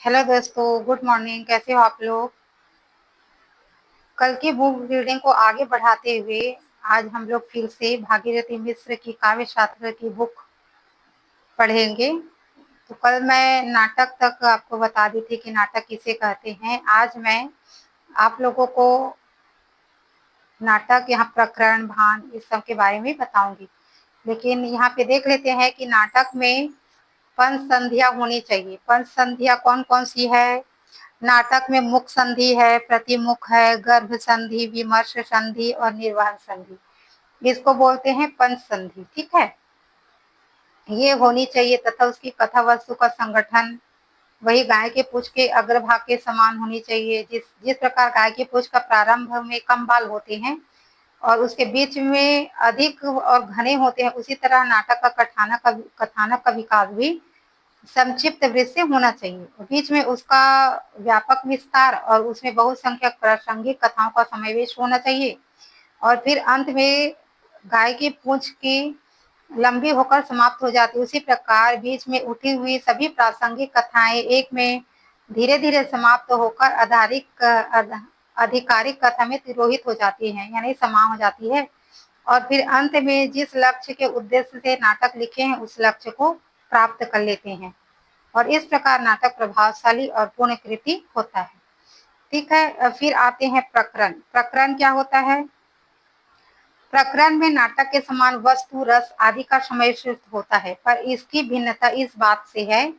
Hello दोस्तों, good morning. कैसे हो आप लोग? कल की बुक रीडिंग को आगे बढ़ाते हुए आज हम लोग फिर से भागीरथी मिश्र की काव्य शास्त्र की बुक पढ़ेंगे। तो कल मैं नाटक तक आपको बता दी थी कि नाटक किसे कहते हैं। आज मैं आप लोगों को नाटक, यहाँ प्रकरण, भान, इस सब के बारे में बताऊंगी। लेकिन यहाँ पे देख लेते हैं कि नाटक में पंच संधियां होनी चाहिए। पंच संधियां कौन कौन सी है? नाटक में मुख संधि है, प्रतिमुख है, गर्भ संधि, विमर्श संधि और निर्वहन संधि। इसको बोलते हैं पंच संधि। ठीक है, ये होनी चाहिए। तथा उसकी कथा वस्तु का संगठन वही गाय के पूंछ के अग्रभाग के समान होनी चाहिए। जिस जिस प्रकार गाय के पूंछ का प्रारंभ में कम बाल होते हैं और उसके बीच में अधिक और घने होते हैं, उसी तरह नाटक का कथानक का विकास भी संक्षिप्त वृत्त से होना चाहिए। बीच में उसका व्यापक विस्तार और उसमें बहुसंख्यक प्रासंगिक कथाओं का समावेश होना चाहिए। और फिर अंत में गाय की पूंछ की लंबी होकर समाप्त हो जाती है। उसी प्रकार बीच में उठी हुई सभी प्रासंगिक कथाएं एक में धीरे धीरे समाप्त होकर आधिकारिक कथा में तिरोहित हो जाती है, यानी समा हो जाती है। और फिर अंत में जिस लक्ष्य के उद्देश्य से नाटक लिखे हैं उस लक्ष्य को प्राप्त कर लेते हैं। और इस प्रकार नाटक प्रभावशाली और पूर्ण कृति होता है। ठीक है, फिर आते हैं प्रकरण। प्रकरण क्या होता है? प्रकरण में नाटक के समान वस्तु, रस आदि का समावेश होता है, पर इसकी भिन्नता इस बात से है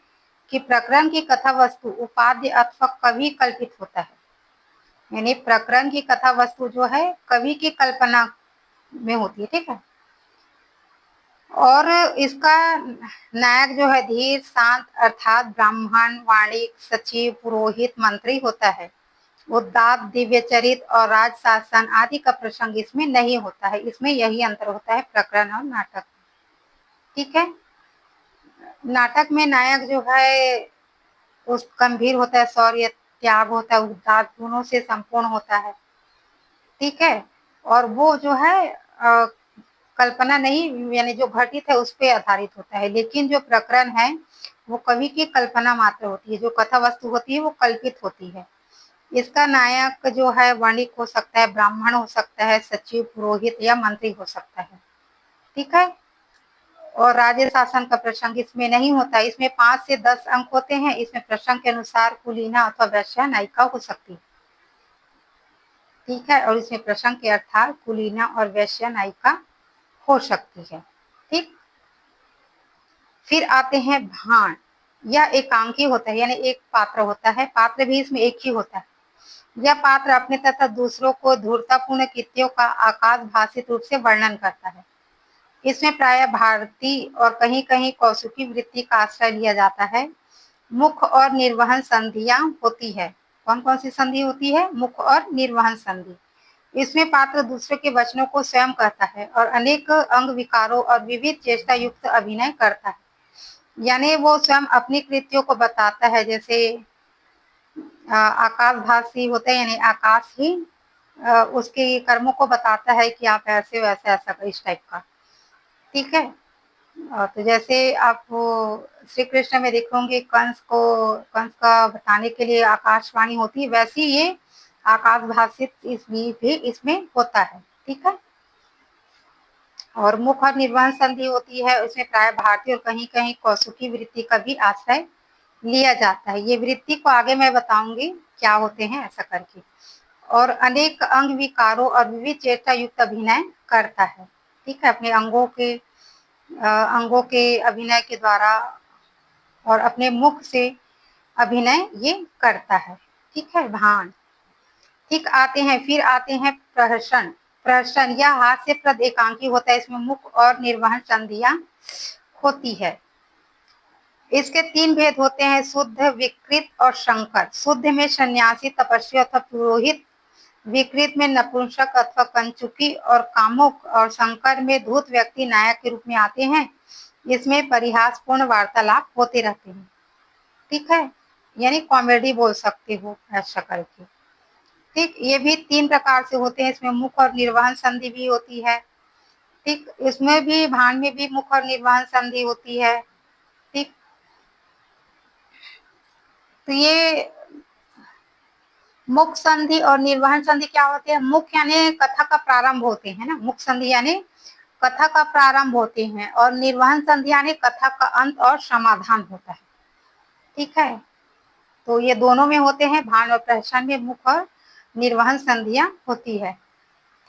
कि प्रकरण की कथा वस्तु उपाद्य अथवा कवि कल्पित होता है। यानी प्रकरण की कथा वस्तु जो है कवि की कल्पना में होती है। ठीक है, और इसका नायक जो है धीर, शांत अर्थात ब्राह्मण, वाणिक, सचिव, पुरोहित, मंत्री होता है। उदात्त, दिव्य चरित और राज शासन आदि का प्रसंग इसमें नहीं होता है। इसमें यही अंतर होता है प्रकरण और नाटक। ठीक है, नाटक में नायक जो है उस गंभीर होता है, शौर्य, त्याग होता है, उदात्त, गुणों से संपूर्ण होता है। ठीक है, और वो जो है कल्पना नहीं, यानी जो घटित है उस पर आधारित होता है। लेकिन जो प्रकरण है वो कवि की कल्पना मात्र होती है। जो कथा वस्तु होती है वो कल्पित होती है। इसका नायक जो है वणिक हो सकता है, ब्राह्मण हो सकता है, सचिव, पुरोहित या मंत्री हो सकता है। ठीक है, और राज्य शासन का प्रसंग इसमें नहीं होता। इसमें 5 से 10 अंक होते हैं। इसमें प्रसंग के अनुसार कुलीना अथवा वैश्या नायिका हो सकती है। ठीक है, और इसमें प्रसंग के अर्थात कुलीना और वैश्या नायिका हो सकती है। ठीक, फिर आते हैं भाण। यह एकांकी होता है, यानी एक पात्र होता है। पात्र भी इसमें एक ही होता है। यह पात्र अपने तथा दूसरों को धूर्तापूर्ण कृत्यों का आकाश भाषित रूप से वर्णन करता है। इसमें प्राय भारतीय और कहीं कहीं कौसुकी वृत्ति का आश्रय लिया जाता है। मुख और निर्वहन संधियां होती है। कौन कौन सी संधि होती है? मुख और निर्वहन संधि। इसमें पात्र दूसरे के वचनों को स्वयं कहता है और अनेक अंग विकारों और विविध चेष्टा युक्त अभिनय करता है। यानी वो स्वयं अपनी कृत्यों को बताता है। जैसे आकाशभासी होते हैं, यानी आकाश ही उसके कर्मों को बताता है कि आप ऐसे वैसे ऐसा, इस टाइप का। ठीक है, तो जैसे आप श्री कृष्ण में देखोगे कंस का बताने के लिए आकाशवाणी होती है, वैसी ये आकाश भाषित इस भी इसमें होता है। ठीक है, और मुख और निर्वहन संधि होती है। उसमें प्राय भारतीय और कहीं कहीं कौसुकी वृत्ति का भी आश्रय लिया जाता है। ये वृत्ति को आगे मैं बताऊंगी क्या होते हैं ऐसा करके। और अनेक अंग विकारों और विविध चेष्टा युक्त अभिनय करता है। ठीक है, अपने अंगों के अभिनय के द्वारा और अपने मुख से अभिनय ये करता है। ठीक है, भान। ठीक, फिर आते हैं प्रहसन। प्रहसन यह हास्यप्रद एकांकी होता है। इसमें मुख और निर्वहन संधियां होती है। इसके 3 भेद होते हैं, शुद्ध, विकृत और संकर। शुद्ध में सन्यासी, तपस्वी अथवा पुरोहित, विकृत में नपुंसक अथवा कंचुकी और कामुक, और संकर में धूत व्यक्ति नायक के रूप में आते हैं। इसमें परिहासपूर्ण वार्तालाप होते रहते हैं। ठीक है, यानी कॉमेडी बोल सकते हो ऐसा करके। ठीक, ये भी 3 प्रकार से होते हैं। इसमें मुख और निर्वहन संधि भी होती है। ठीक, इसमें भी भान में भी मुख और निर्वहन संधि होती है। ठीक, तो ये मुख संधि और निर्वहन संधि क्या होते हैं? मुख यानी कथा का प्रारंभ होते हैं ना, मुख संधि यानी कथा का प्रारंभ होते हैं, और निर्वहन संधि यानी कथा का अंत और समाधान होता है। ठीक है, तो ये दोनों में होते हैं, भान और प्रहसन में मुख और निर्वहन संधियां होती है।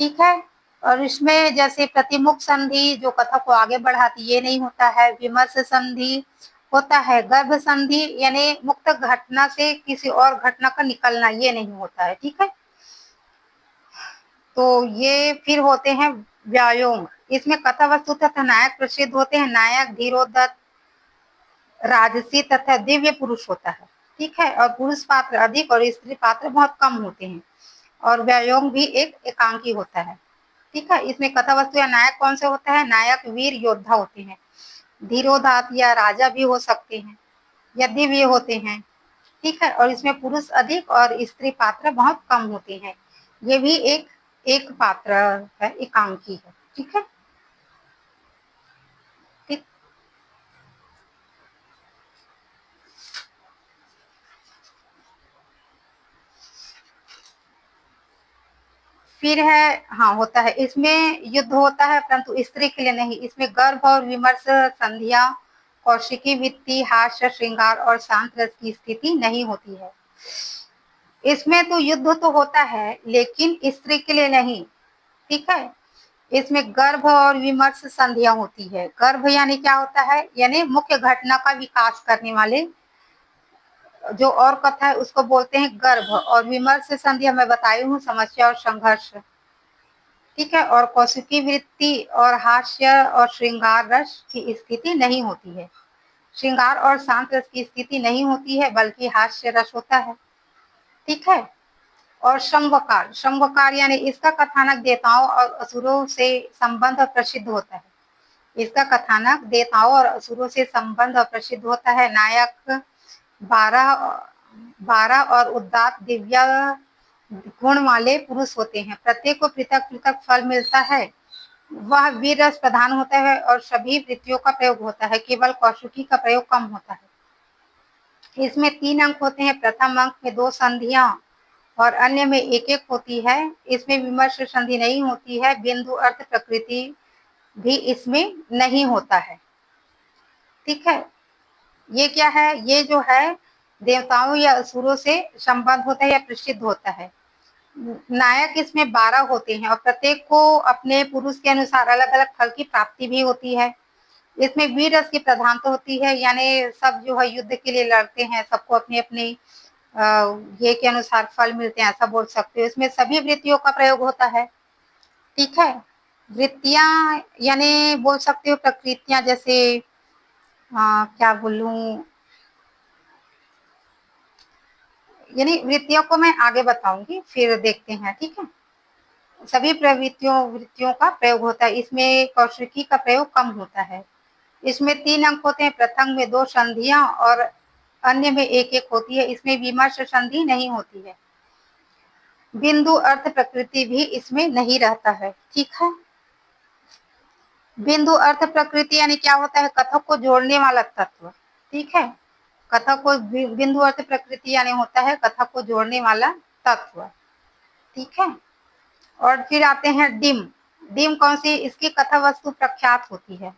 ठीक है, और इसमें जैसे प्रतिमुख संधि जो कथा को आगे बढ़ाती, ये नहीं होता है। विमर्श संधि होता है। गर्भ संधि यानी मुक्त घटना से किसी और घटना का निकलना, ये नहीं होता है। ठीक है, तो ये फिर होते हैं व्यायोम। इसमें कथा वस्तु तथा नायक प्रसिद्ध होते हैं। नायक धीरोदत्त, राजसी तथा दिव्य पुरुष होता है। ठीक है, और पुरुष पात्र अधिक और स्त्री पात्र बहुत कम होते हैं, और व्यायोम भी एक एकांकी होता है। ठीक है, इसमें कथा वस्तु या नायक कौन से होता है? नायक वीर योद्धा होते हैं, धीरोदात या राजा भी हो सकते हैं, या दिव्य होते हैं। ठीक है, और इसमें पुरुष अधिक और स्त्री पात्र बहुत कम होते हैं। ये भी एक पात्र है, एकांकी है। ठीक है, ठीक। फिर है, हाँ होता है, इसमें युद्ध होता है परंतु स्त्री के लिए नहीं। इसमें गर्भ और विमर्श संध्या, कौशिकी वृत्ति, हास्य, श्रृंगार और शांत रस की स्थिति नहीं होती है। इसमें तो युद्ध तो होता है लेकिन स्त्री के लिए नहीं। ठीक है, इसमें गर्भ और विमर्श संध्या होती है। गर्भ यानी क्या होता है? यानी मुख्य घटना का विकास करने वाले जो और कथा है उसको बोलते हैं गर्भ, और विमर्श संध्या मैं बताई हूँ, समस्या और संघर्ष। ठीक है, और कौशिकी वृत्ति और हास्य और श्रृंगार रस की स्थिति नहीं होती है। श्रृंगार और शांत रस की स्थिति नहीं होती है, बल्कि हास्य रस होता है। ठीक है, और शंभकार, शंभकार यानी इसका कथानक देवताओं और असुरों से संबंध प्रसिद्ध होता है। इसका कथानक देवताओं और असुरों से संबंध प्रसिद्ध होता है। नायक 12 12 और उदात्त दिव्य गुण वाले पुरुष होते हैं। प्रत्येक को पृथक पृथक फल मिलता है। वह वीर रस प्रधान होता है और सभी वृत्तियों का प्रयोग होता है, केवल कौशिकी का प्रयोग कम होता है। इसमें 3 अंक होते हैं। प्रथम अंक में 2 संधियां और अन्य में एक एक होती है। इसमें विमर्श संधि नहीं होती है। बिंदु अर्थ प्रकृति भी इसमें नहीं होता है। ठीक है, ये क्या है? ये जो है देवताओं या असुरों से संबंध होता है या प्रसिद्ध होता है। नायक इसमें 12 होते हैं और प्रत्येक को अपने पुरुष के अनुसार अलग अलग फल की प्राप्ति भी होती है। इसमें वीर रस की प्रधानता होती है, यानी सब जो है युद्ध के लिए लड़ते हैं, सबको अपनी अपनी ये के अनुसार फल मिलते हैं, ऐसा बोल सकते हो। इसमें सभी वृत्तियों का प्रयोग होता है। ठीक है, वृत्तियां यानी बोल सकते हो प्रकृतियां, जैसे क्या बोलूं, यानी वृत्तियों को मैं आगे बताऊंगी, फिर देखते हैं। ठीक है, सभी वृत्तियों का प्रयोग होता है। इसमें कौशिकी का प्रयोग कम होता है। इसमें 3 अंक होते हैं। प्रथम में 2 संधियां और अन्य में एक एक होती है। इसमें विमर्श संधि नहीं होती है। बिंदु अर्थ प्रकृति भी इसमें नहीं रहता है। ठीक है, बिंदु अर्थ प्रकृति यानी क्या होता है? कथक को जोड़ने वाला तत्व। ठीक है, कथक को बिंदु अर्थ प्रकृति यानी होता है कथक को जोड़ने वाला तत्व। ठीक है, और फिर आते हैं डिम। डिम कौन सी? इसकी कथा वस्तु प्रख्यात होती है।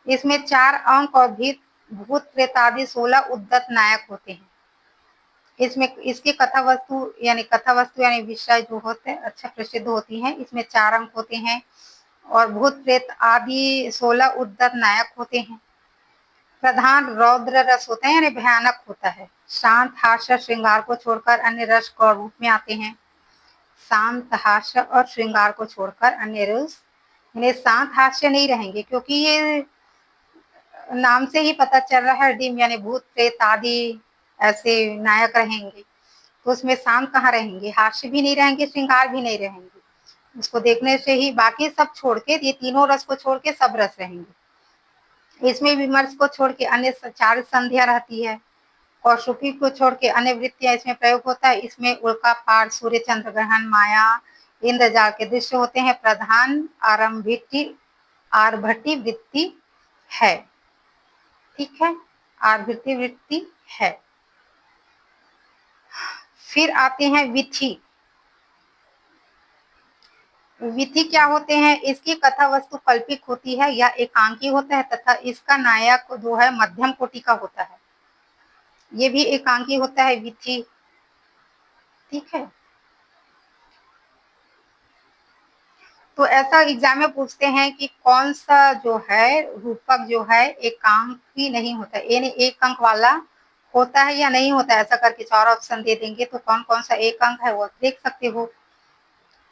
इसमें 4 अंक और भूत प्रेत आदि 16 उद्दत नायक होते हैं। इसमें इसकी कथा वस्तु यानी विषय जो होते हैं अच्छा प्रसिद्ध होती है। इसमें 4 अंक होते हैं और भूत प्रेत आदि 16 उद्दत नायक होते हैं। प्रधान रौद्र रस होता है यानी भयानक होता है। शांत हास्य श्रृंगार को छोड़कर अन्य रस को रूप में आते हैं। शांत हास्य और श्रृंगार को छोड़कर अन्य रस, यानी शांत हास्य नहीं रहेंगे, क्योंकि ये नाम से ही पता चल रहा है डिम यानी भूत प्रेत आदि ऐसे नायक रहेंगे, तो उसमें शांत कहाँ रहेंगे? हास्य भी नहीं रहेंगे, श्रृंगार भी नहीं रहेंगे। उसको देखने से ही बाकी सब छोड़ के, ये तीनों रस को छोड़ के सब रस रहेंगे। इसमें विमर्श को छोड़ के अन्य 4 संध्या रहती है। कौशिकी को छोड़ के अन्य वृत्तियां इसमें प्रयोग होता है। इसमें उल्का पार, सूर्य चंद्र ग्रहण, माया, इंद्रजाल के दृश्य होते हैं। प्रधान आरभटी वृत्ति है। ठीक है, आरभटी वृत्ति है। फिर आते हैं विथि। विथि क्या होते हैं? इसकी कथा वस्तु कल्पित होती है या एकांकी होता है तथा इसका नायक जो है मध्यम कोटि का होता है। ये भी एकांकी होता है विथि, ठीक है। तो ऐसा एग्जाम में पूछते हैं कि कौन सा जो है रूपक जो है एकांकी नहीं होता, यानी एक अंक वाला होता है या नहीं होता है, ऐसा करके 4 ऑप्शन दे देंगे तो कौन कौन सा एक अंक है वो देख सकते हो,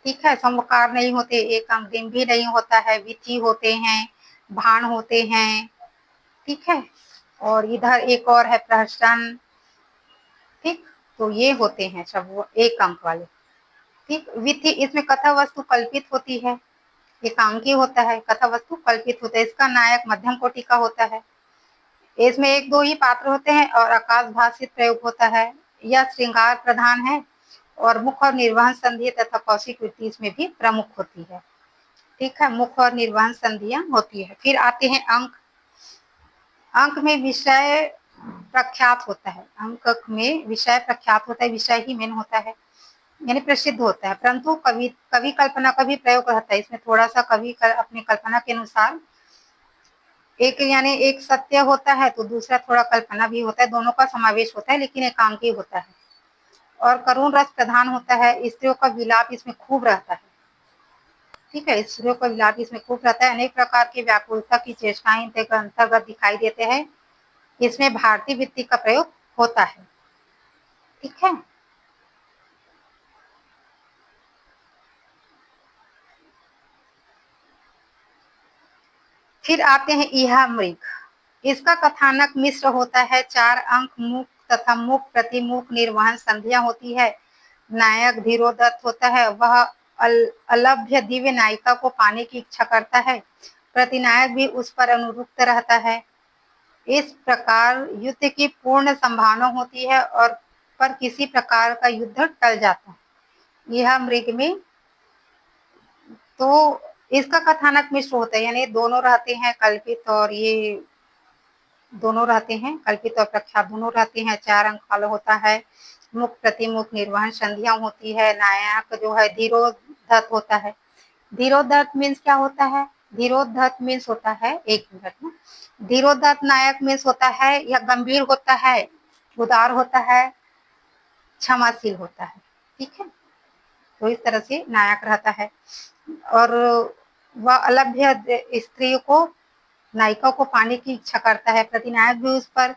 ठीक है। समकार नहीं होते, एक अंक डिम्ब भी नहीं होता है, विथि होते हैं, भाण होते हैं, ठीक है। और इधर एक और है प्रहसन, ठीक। तो ये होते हैं सब वो एक अंक वाले, ठीक। विथि इसमें कथा वस्तु कल्पित होती है, एकांकी होता है, कथा वस्तु कल्पित होता है, इसका नायक मध्यम कोटि का होता है, इसमें एक दो ही पात्र होते हैं और आकाश भाषित प्रयोग होता है, यह श्रृंगार प्रधान है और मुख्य और निर्वहन संधि तथा कौशिक वृत्ति इसमें भी प्रमुख होती है, ठीक है। मुख्य और निर्वहन संधियां होती है। फिर आते हैं अंक। अंक में विषय प्रख्यात होता है, अंक में विषय प्रख्यात होता है, विषय ही मेन होता है, यानी प्रसिद्ध होता है, परंतु कवि कल्पना का भी प्रयोग रहता है इसमें, थोड़ा सा कवि अपनी कल्पना के अनुसार एक यानी एक सत्य होता है तो दूसरा थोड़ा कल्पना भी होता है, दोनों का समावेश होता है, लेकिन एकांकी होता है। और करुण रस प्रधान होता है, स्त्रियों का विलाप इसमें खूब रहता है, ठीक है। स्त्रियों का विलाप इसमें खूब रहता है, अनेक प्रकार की व्याकुलता की चेष्टाएं अंतर्गत दिखाई देते हैं, इसमें भारतीय वृत्ति का प्रयोग होता है, ठीक है। फिर आते हैं इहा मृग। इसका कथानक मिश्र होता है, 4 अंक मुख तथा मुख प्रतिमुख निर्वहन संधियां होती है, नायक धीरोदत्त होता है, वह अलभ्य दिव्य नायिका को पाने की इच्छा करता है, प्रतिनायक भी उस पर अनुरुक्त रहता है। इस प्रकार युद्ध की पूर्ण संभावना होती है और पर किसी प्रकार का युद्ध टल जाता है। यह मृग में तो इसका कथानक मिश्र होता है, यानी दोनों रहते हैं, कल्पित और ये दोनों रहते हैं, कल्पित और प्रख्यात दोनों रहते हैं, 4 अंक वाला होता है, मुख प्रतिमुख निर्वहन संधियां होती है, नायक जो है धीरोदत्त होता है। धीरोदत्त मीन्स क्या होता है? धीरोदत्त मीन्स होता है, एक मिनट में, धीरोदत्त नायक मीन्स होता है यह गंभीर होता है, उदार होता है, क्षमाशील होता है, ठीक है। तो इस तरह से नायक रहता है और वह अलभ्य स्त्री को नायिका को पाने की इच्छा करता है, प्रतिनायक भी उस पर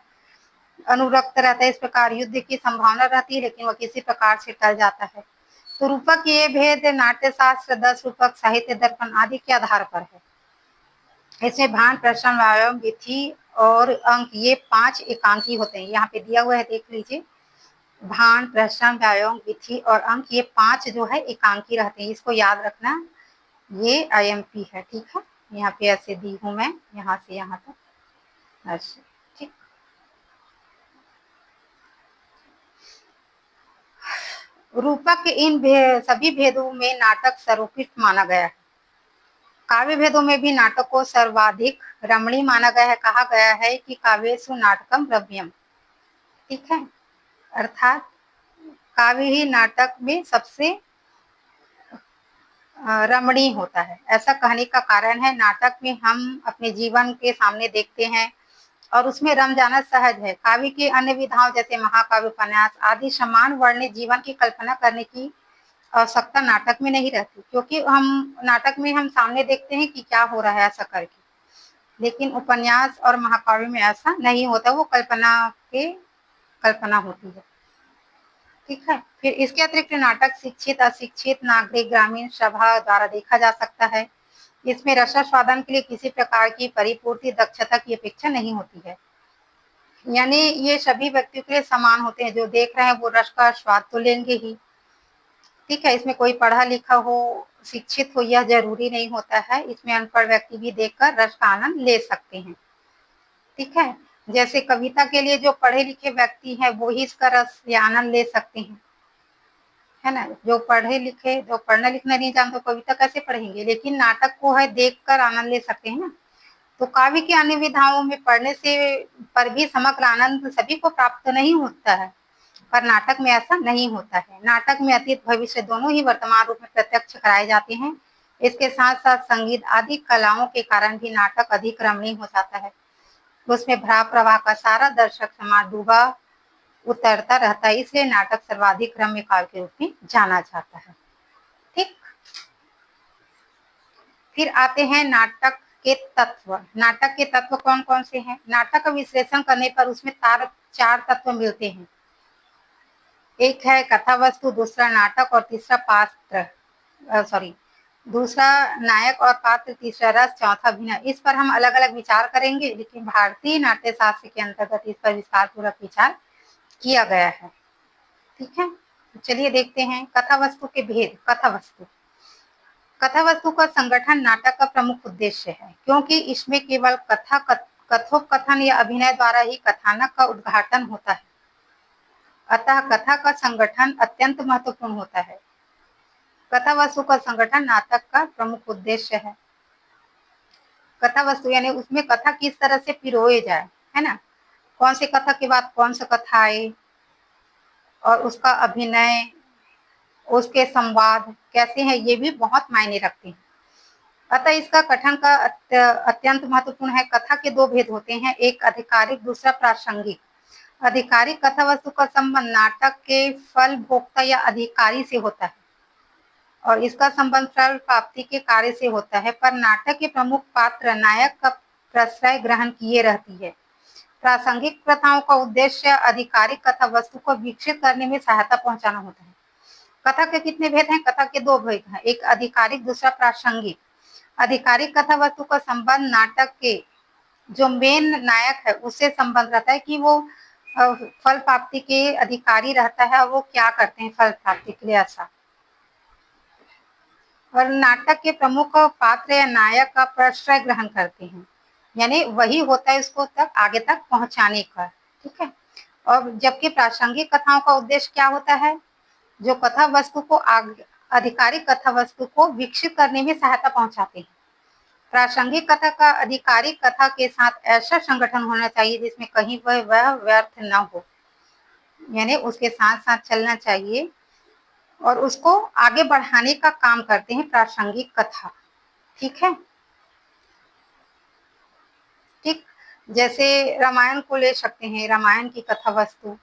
अनुरक्त रहता है, इस प्रकार युद्ध की संभावना रहती है लेकिन वह किसी प्रकार से टल जाता है। तो रूपक ये भेद नाट्य शास्त्र 10 रूपक साहित्य दर्पण आदि के आधार पर है। इसमें भान प्रश्न व्यायाम विधि और अंक ये 5 एकांकी होते हैं, यहाँ पे दिया हुआ है देख लीजिए, भान प्रश्न व्यायाम विधि और अंक ये 5 जो है एकांकी रहते हैं, इसको याद रखना, ये IMP है, ठीक है। यहाँ पे ऐसे दी हूँ मैं, यहाँ से यहाँ तक, अच्छा, ठीक। रूपक के इन सभी भेदों में नाटक सर्वोत्कृष्ट माना गया है। काव्य भेदों में भी नाटक को सर्वाधिक रमणीय माना गया है, कहा गया है कि काव्येषु नाटकम रम्यम, ठीक है। अर्थात काव्य ही नाटक में सबसे रमणीय होता है, ऐसा कहने का कारण है नाटक में हम अपने जीवन के सामने देखते हैं और उसमें रम जाना सहज है। काव्य की अन्य विधाओं जैसे महाकाव्य, उपन्यास आदि समान वर्णित जीवन की कल्पना करने की आवश्यकता नाटक में नहीं रहती, क्योंकि हम नाटक में हम सामने देखते हैं कि क्या हो रहा है ऐसा करके, लेकिन उपन्यास और महाकाव्य में ऐसा नहीं होता, वो कल्पना होती है, ठीक है। फिर इसके अतिरिक्त नाटक शिक्षित अशिक्षित नागरिक ग्रामीण सभा द्वारा देखा जा सकता है, इसमें रसास्वादन के लिए किसी प्रकार की परिपूर्ति दक्षता की अपेक्षा नहीं होती है, यानी ये सभी व्यक्तियों के लिए समान होते हैं, जो देख रहे हैं वो रस का स्वाद तो लेंगे ही, ठीक है। इसमें कोई पढ़ा लिखा हो, शिक्षित हो यह जरूरी नहीं होता है, इसमें अनपढ़ व्यक्ति भी देखकर रस का आनंद ले सकते हैं, ठीक है। जैसे कविता के लिए जो पढ़े लिखे व्यक्ति हैं वो ही इसका रस या आनंद ले सकते हैं, है ना। जो पढ़े लिखे, जो पढ़ना लिखना नहीं जानते कविता कैसे पढ़ेंगे, लेकिन नाटक को है देखकर आनंद ले सकते हैं ना। तो काव्य की अन्य विधाओं में पढ़ने से पर भी समग्र आनंद सभी को प्राप्त नहीं होता है, पर नाटक में ऐसा नहीं होता है। नाटक में अतीत भविष्य दोनों ही वर्तमान रूप में प्रत्यक्ष कराए जाते हैं। इसके साथ साथ संगीत आदि कलाओं के कारण भी नाटक अधिक रमणीय हो जाता है। उसमें भाव प्रवाह का सारा दर्शक समाज डूबा उतरता रहता है, इसलिए नाटक सर्वाधिक रम्य काव्य के रूप में जाना जाता है। ठीक, फिर आते हैं नाटक के तत्व। नाटक के तत्व कौन कौन से हैं? नाटक का विश्लेषण करने पर उसमें चार तत्व मिलते हैं। एक है कथा वस्तु, दूसरा नाटक और तीसरा दूसरा नायक और पात्र, तीसरा रस, चौथा अभिनय। इस पर हम अलग अलग विचार करेंगे, लेकिन भारतीय नाट्य शास्त्र के अंतर्गत इस पर विस्तार पूर्वक विचार किया गया है। ठीक है, चलिए देखते हैं कथा वस्तु के भेद। कथा वस्तु का संगठन नाटक का प्रमुख उद्देश्य है, क्योंकि इसमें केवल कथोपकथन या अभिनय द्वारा ही कथानक का उद्घाटन होता है। अतः कथा का संगठन अत्यंत महत्वपूर्ण होता है। कथा वस्तु का संगठन नाटक का प्रमुख उद्देश्य है। कथा वस्तु यानी उसमें कथा किस तरह से पिरोए जाए, है ना, कौन सी कथा के बाद कौन सा कथा आए, और उसका अभिनय, उसके संवाद कैसे हैं, ये भी बहुत मायने रखते हैं। अतः इसका कथन का अत्यंत महत्वपूर्ण है। कथा के दो भेद होते हैं, एक आधिकारिक, दूसरा प्रासंगिक। आधिकारिक कथा वस्तु का संबंध नाटक के फल भोक्ता या अधिकारी से होता है और इसका संबंध फल प्राप्ति के कार्य से होता है, पर नाटक के प्रमुख पात्र नायक का प्रश्रय ग्रहण किए रहती है। प्रासंगिक प्रथाओं का उद्देश्य आधिकारिक कथा वस्तु को विकसित करने में सहायता पहुंचाना होता है। कथा के कितने भेद हैं? कथा के दो भेद हैं, एक आधिकारिक, दूसरा प्रासंगिक। आधिकारिक कथा वस्तु का संबंध नाटक के जो मेन नायक है उससे संबंध रहता है कि वो फल प्राप्ति के अधिकारी रहता है, वो क्या करते हैं फल प्राप्ति के लिए, ऐसा। और नाटक के प्रमुख पात्र या नायक का प्रश्रय ग्रहण करते हैं, यानी वही होता है उसको तक आगे तक पहुंचाने का। ठीक है, और जबकि प्रासंगिक कथाओं का उद्देश्य क्या होता है? जो कथा वस्तु को आधिकारिक कथा वस्तु को विकसित करने में सहायता पहुंचाते हैं। प्रासंगिक कथा का आधिकारिक कथा के साथ ऐसा संगठन होना चाहिए जिसमें कहीं वह व्यर्थ न हो, यानी उसके साथ साथ चलना चाहिए और उसको आगे बढ़ाने का काम करते हैं प्रासंगिक कथा। ठीक है, ठीक, जैसे रामायण को ले सकते हैं। रामायण की कथा वस्तु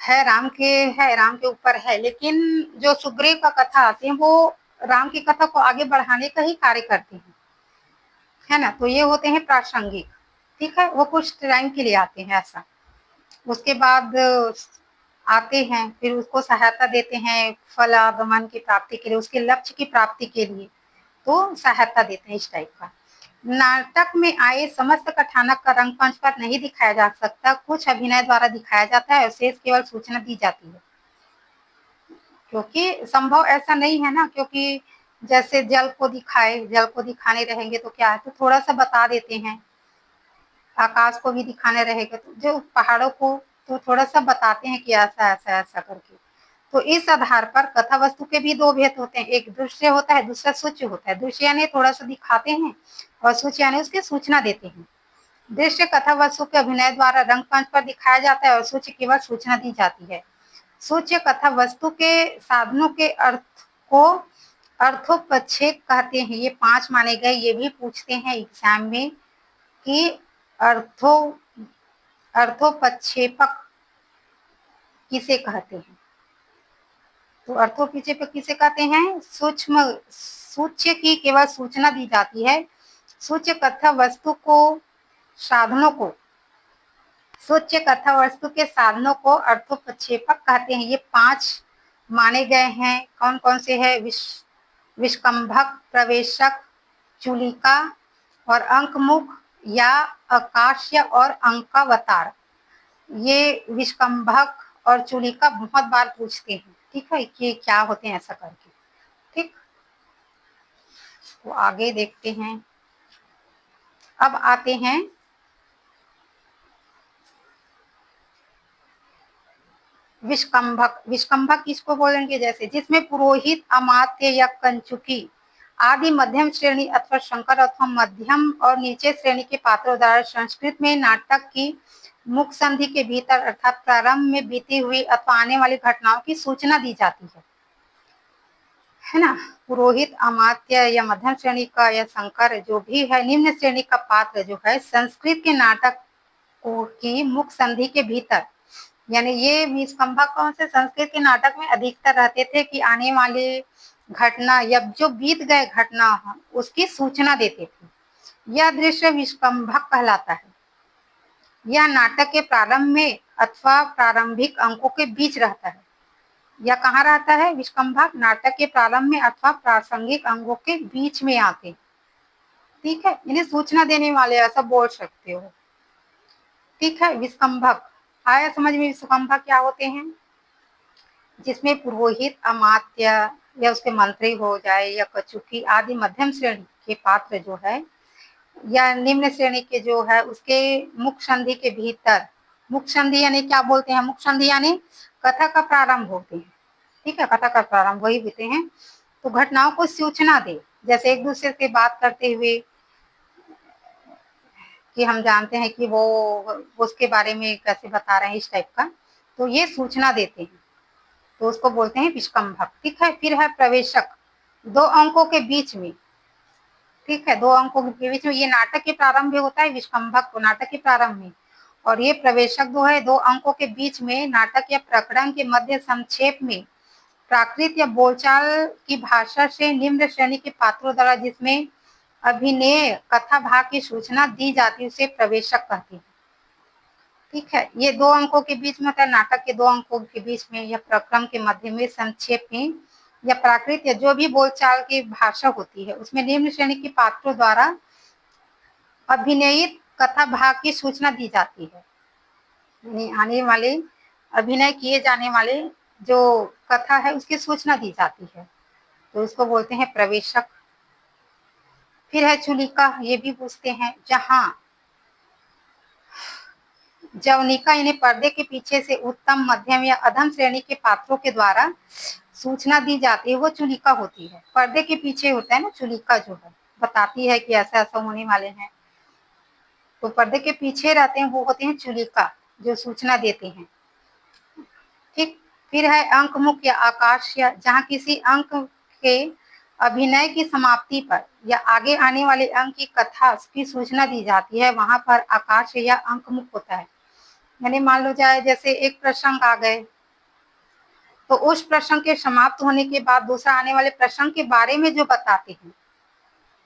है राम के ऊपर है, लेकिन जो सुग्रीव का कथा आते हैं वो राम की कथा को आगे बढ़ाने का ही कार्य करते हैं, है ना। तो ये होते हैं प्रासंगिक। ठीक है, वो कुछ टाइम के लिए आते हैं ऐसा, उसके बाद आते हैं, फिर उसको सहायता देते हैं फल आगमन की प्राप्ति के लिए, उसके लक्ष्य की प्राप्ति के लिए, तो सहायता देते हैं इस टाइप का। नाटक में आए समस्त कथानक का रंगमंच पर नहीं दिखाया जा सकता, कुछ अभिनय द्वारा दिखाया जाता है और शेष केवल सूचना दी जाती है, क्योंकि संभव ऐसा नहीं है ना, क्योंकि जैसे जल को दिखाने रहेंगे तो क्या है, तो थोड़ा सा बता देते हैं। आकाश को भी दिखाने रहेगा तो जो पहाड़ों को तो थोड़ा सा बताते हैं कि ऐसा ऐसा ऐसा करके। तो इस आधार पर कथा वस्तु के भी दो भेद होते हैं, एक दृश्य होता है, दूसरा सूच्य होता है। दृश्य यानी थोड़ा सा दिखाते हैं और सूच्य यानी उसकी सूचना देते हैं। दृश्य कथा वस्तु के अभिनय द्वारा रंगमंच पर दिखाया जाता है और सूच्य केवल सूचना दी जाती है। सूच्य कथा वस्तु के साधनों के अर्थ को अर्थोपच्छेद कहते हैं। ये 5 माने गए, ये भी पूछते हैं एग्जाम में कि अर्थोपक्षेपक किसे कहते हैं। तो अर्थोपक्षेपक किसे कहते हैं? सूच्य की केवल सूचना दी जाती है। सूच्य कथा वस्तु के साधनों को अर्थोपक्षेपक कहते हैं। ये 5 माने गए हैं। कौन कौन से है? विष्कंभक, प्रवेशक, चूलिका और अंकमुख या आकाश्य और अंकावतार। ये विष्कंभक और चूलिका बहुत बार पूछते हैं, ठीक है, कि क्या होते हैं ऐसा करके। ठीक, तो आगे देखते हैं। अब आते हैं विष्कंभक। विष्कंभक किसको बोलेंगे? जैसे जिसमें पुरोहित, अमात्य या कंचुकी आदि मध्यम श्रेणी अथवा शंकर अथवा मध्यम और नीचे श्रेणी के पात्र। उदाहरण संस्कृत में नाटक की मुख्य संधि के भीतर अर्थात प्रारंभ में बीती हुई अथवा आने वाली घटनाओं की सूचना दी जाती है ना। पुरोहित, अमात्य या मध्यम श्रेणी का या शंकर जो भी है, निम्न श्रेणी का पात्र जो है संस्कृत के नाटक की मुख्य संधि के भीतर, यानी ये विस्कंभक कौन से संस्कृत के नाटक में अधिकतर रहते थे कि आने वाले घटना या जो बीत गए घटना उसकी सूचना देते थे। यह दृश्य विस्कंभक कहलाता है। यह नाटक के प्रारंभ में अथवा प्रारंभिक अंकों के बीच रहता है। यह कहाँ रहता है? विस्कंभक नाटक के प्रारंभ में अथवा प्रासंगिक अंगों के बीच में आते, ठीक है। इन्हें सूचना देने वाले ऐसा बोल सकते हो, ठीक है। विस्कंभक आया समझ में? विस्कंभक क्या होते हैं? जिसमें पुरोहित, अमात्य या उसके मंत्री हो जाए या कचुकी आदि मध्यम श्रेणी के पात्र जो है या निम्न श्रेणी के जो है उसके मुख्य संधि के भीतर, मुख्य संधि यानी क्या बोलते हैं? मुख्य संधि यानी कथा का प्रारंभ होते हैं, ठीक है। कथा का प्रारंभ वही होते हैं। तो घटनाओं को सूचना दे, जैसे एक दूसरे से बात करते हुए कि हम जानते हैं कि वो उसके बारे में कैसे बता रहे हैं, इस टाइप का, तो ये सूचना देते हैं, तो उसको बोलते हैं विस्कंभक, ठीक है। फिर है प्रवेशक, दो अंकों के बीच में, ठीक है, दो अंकों के बीच में। ये नाटक के प्रारंभ में होता है विस्कंभक, तो नाटक के प्रारंभ में। और ये प्रवेशक जो है दो अंकों के बीच में नाटक या प्रकरण के मध्य संक्षेप में प्राकृत या बोलचाल की भाषा से निम्न श्रेणी के पात्रों द्वारा जिसमें अभिनय कथा भाग की सूचना दी जाती है उसे प्रवेशक कहते हैं, ठीक है। ये दो अंकों के बीच में होता है, नाटक के दो अंकों के बीच में या प्रक्रम के मध्य में संक्षेप में या प्राकृत या जो भी बोलचाल की भाषा होती है उसमें निम्न श्रेणी के पात्रों द्वारा अभिनयित कथा भाग की सूचना दी जाती है, यानी आने वाले अभिनय किए जाने वाले जो कथा है उसकी सूचना दी जाती है, तो इसको बोलते हैं प्रवेशक। फिर है चुलिका, ये भी पूछते हैं, जहां जवनिका यानी पर्दे के पीछे से उत्तम, मध्यम या अधम श्रेणी के पात्रों के द्वारा सूचना दी जाती है वो चुलिका होती है। पर्दे के पीछे होता है ना चुलिका, जो है बताती है कि ऐसा ऐसा होने वाले हैं, तो पर्दे के पीछे रहते हैं वो होते हैं चुलिका, जो सूचना देते हैं, ठीक। फिर है अंक मुख्य या आकाश, या जहाँ किसी अंक के अभिनय की समाप्ति पर या आगे आने वाले अंक की कथा की सूचना दी जाती है, वहां पर आकाश या अंक मुख्य होता है। यानी मान लो जाए जैसे एक प्रसंग आ गए, तो उस प्रसंग के समाप्त होने के बाद दूसरा आने वाले प्रसंग के बारे में जो बताते हैं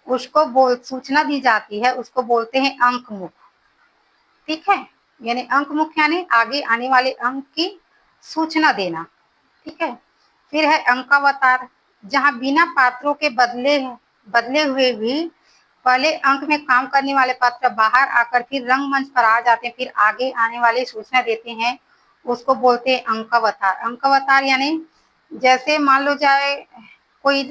उसको सूचना दी जाती है, उसको बोलते हैं अंक मुख्य, ठीक है। यानी अंक मुख्य यानी आगे आने वाले अंक की सूचना देना, ठीक है। फिर है अंकावतार, जहां बिना पात्रों के बदले हुए भी पहले अंक में काम करने वाले पात्र बाहर आकर फिर रंगमंच पर आ जाते हैं, फिर आगे आने वाले सूचना देते हैं, उसको बोलते हैं अंकावतार। अंकावतार यानी जैसे मान लो जाए कोई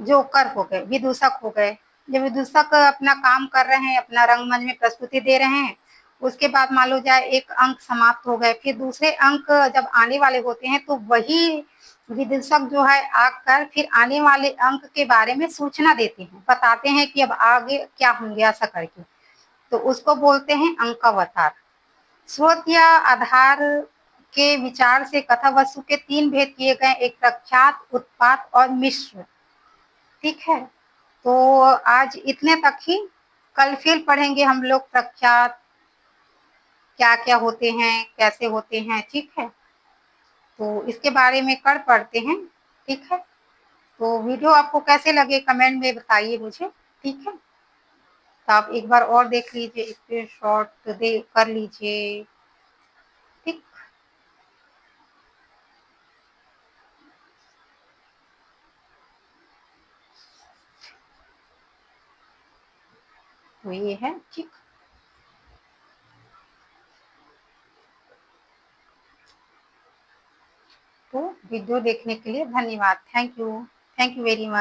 जोकर हो गए, विदूषक हो गए, जब विदूषक अपना काम कर रहे हैं, अपना रंगमंच में प्रस्तुति दे रहे हैं, उसके बाद मान लो जाए एक अंक समाप्त हो गए, फिर दूसरे अंक जब आने वाले होते हैं तो वही विदूषक जो है आकर फिर आने वाले अंक के बारे में सूचना देते हैं, बताते हैं कि अब आगे क्या होंगे ऐसा करके, तो उसको बोलते हैं अंकावतार। स्रोत या आधार के विचार से कथा वस्तु के तीन भेद किए गए, एक प्रख्यात, उत्पात और मिश्र, ठीक है। तो आज इतने तक ही, कल फिर पढ़ेंगे हम लोग प्रख्यात क्या क्या होते हैं, कैसे होते हैं, ठीक है। तो इसके बारे में कल पढ़ते हैं, ठीक है। तो वीडियो आपको कैसे लगे कमेंट में बताइए मुझे, ठीक है। तो आप एक बार और देख लीजिए, स्क्रीनशॉट दे कर लीजिए, ठीक। तो ये है, ठीक। तो वीडियो देखने के लिए धन्यवाद, थैंक यू वेरी मच।